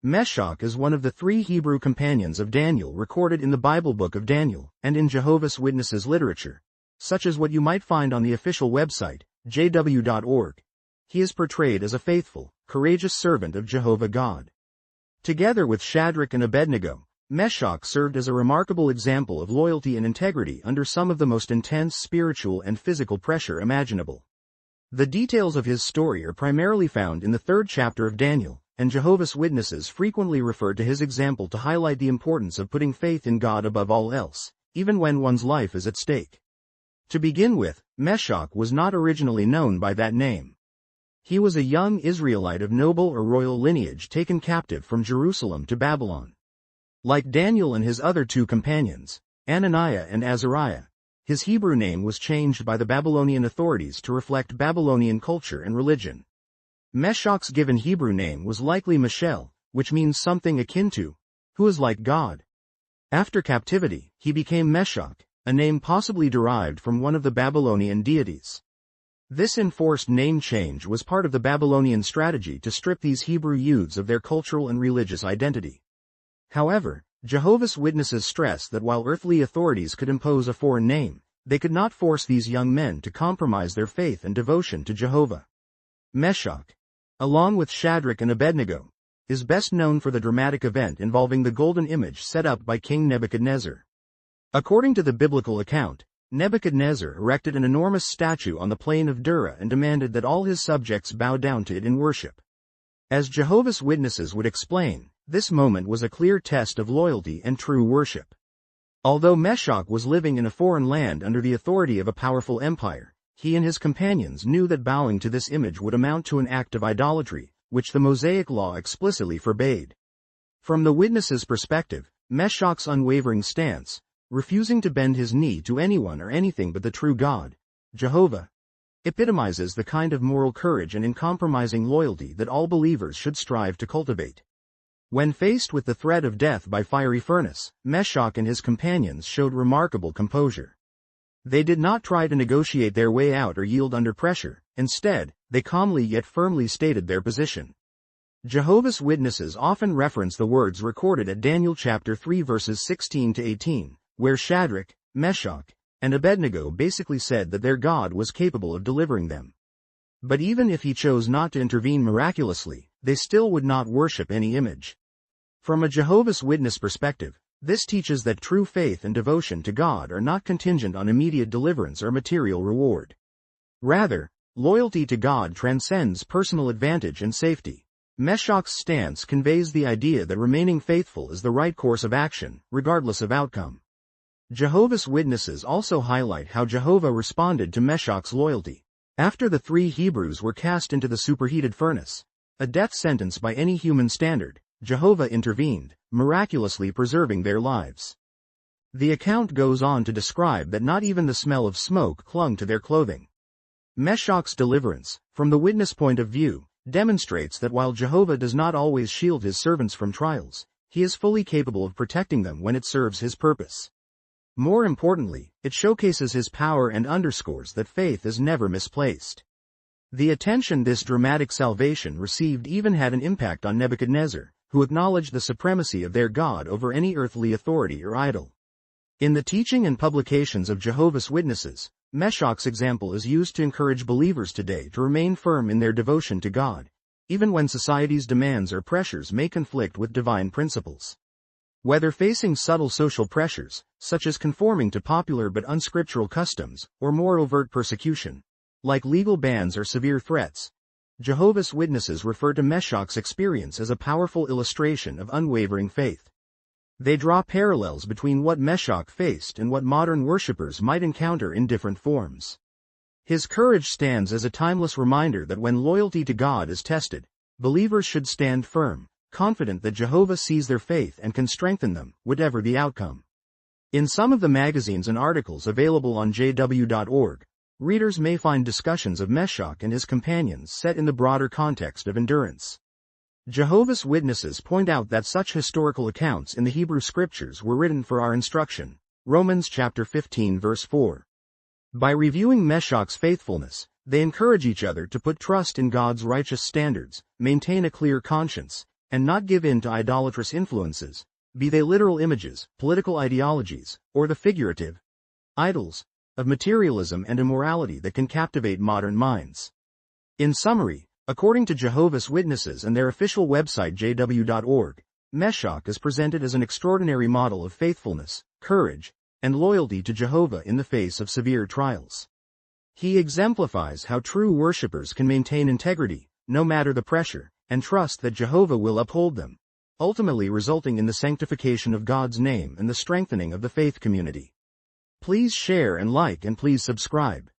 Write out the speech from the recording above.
Meshach is one of the 3 Hebrew companions of Daniel recorded in the Bible book of Daniel and in Jehovah's Witnesses literature, such as what you might find on the official website, jw.org. He is portrayed as a faithful, courageous servant of Jehovah God. Together with Shadrach and Abednego, Meshach served as a remarkable example of loyalty and integrity under some of the most intense spiritual and physical pressure imaginable. The details of his story are primarily found in the 3rd chapter of Daniel, and Jehovah's Witnesses frequently refer to his example to highlight the importance of putting faith in God above all else, even when one's life is at stake. To begin with, Meshach was not originally known by that name. He was a young Israelite of noble or royal lineage taken captive from Jerusalem to Babylon. Like Daniel and his other 2 companions, Ananiah and Azariah, his Hebrew name was changed by the Babylonian authorities to reflect Babylonian culture and religion. Meshach's given Hebrew name was likely Meshach, which means something akin to, who is like God. After captivity, he became Meshach, a name possibly derived from one of the Babylonian deities. This enforced name change was part of the Babylonian strategy to strip these Hebrew youths of their cultural and religious identity. However, Jehovah's Witnesses stress that while earthly authorities could impose a foreign name, they could not force these young men to compromise their faith and devotion to Jehovah. Meshach, along with Shadrach and Abednego, is best known for the dramatic event involving the golden image set up by King Nebuchadnezzar. According to the biblical account, Nebuchadnezzar erected an enormous statue on the plain of Dura and demanded that all his subjects bow down to it in worship. As Jehovah's Witnesses would explain, this moment was a clear test of loyalty and true worship. Although Meshach was living in a foreign land under the authority of a powerful empire, he and his companions knew that bowing to this image would amount to an act of idolatry, which the Mosaic law explicitly forbade. From the witnesses' perspective, Meshach's unwavering stance, refusing to bend his knee to anyone or anything but the true God, Jehovah, epitomizes the kind of moral courage and uncompromising loyalty that all believers should strive to cultivate. When faced with the threat of death by fiery furnace, Meshach and his companions showed remarkable composure. They did not try to negotiate their way out or yield under pressure. Instead, they calmly yet firmly stated their position. Jehovah's Witnesses often reference the words recorded at Daniel chapter 3 verses 16 to 18, where Shadrach, Meshach, and Abednego basically said that their God was capable of delivering them. But even if he chose not to intervene miraculously, they still would not worship any image. From a Jehovah's Witness perspective, this teaches that true faith and devotion to God are not contingent on immediate deliverance or material reward. Rather, loyalty to God transcends personal advantage and safety. Meshach's stance conveys the idea that remaining faithful is the right course of action, regardless of outcome. Jehovah's Witnesses also highlight how Jehovah responded to Meshach's loyalty. After the 3 Hebrews were cast into the superheated furnace, a death sentence by any human standard, Jehovah intervened, miraculously preserving their lives. The account goes on to describe that not even the smell of smoke clung to their clothing. Meshach's deliverance, from the witness point of view, demonstrates that while Jehovah does not always shield his servants from trials, he is fully capable of protecting them when it serves his purpose. More importantly, it showcases his power and underscores that faith is never misplaced. The attention this dramatic salvation received even had an impact on Nebuchadnezzar, who acknowledged the supremacy of their God over any earthly authority or idol. In the teaching and publications of Jehovah's Witnesses, Meshach's example is used to encourage believers today to remain firm in their devotion to God, even when society's demands or pressures may conflict with divine principles. Whether facing subtle social pressures, such as conforming to popular but unscriptural customs, or more overt persecution, like legal bans or severe threats, Jehovah's Witnesses refer to Meshach's experience as a powerful illustration of unwavering faith. They draw parallels between what Meshach faced and what modern worshippers might encounter in different forms. His courage stands as a timeless reminder that when loyalty to God is tested, believers should stand firm, confident that Jehovah sees their faith and can strengthen them, whatever the outcome. In some of the magazines and articles available on jw.org, readers may find discussions of Meshach and his companions set in the broader context of endurance. Jehovah's Witnesses point out that such historical accounts in the Hebrew Scriptures were written for our instruction. Romans chapter 15 verse 4. By reviewing Meshach's faithfulness, they encourage each other to put trust in God's righteous standards, maintain a clear conscience, and not give in to idolatrous influences, be they literal images, political ideologies, or the figurative idols of materialism and immorality that can captivate modern minds. In summary, according to Jehovah's Witnesses and their official website jw.org, Meshach is presented as an extraordinary model of faithfulness, courage, and loyalty to Jehovah in the face of severe trials. He exemplifies how true worshippers can maintain integrity, no matter the pressure, and trust that Jehovah will uphold them, ultimately resulting in the sanctification of God's name and the strengthening of the faith community. Please share and like and please subscribe.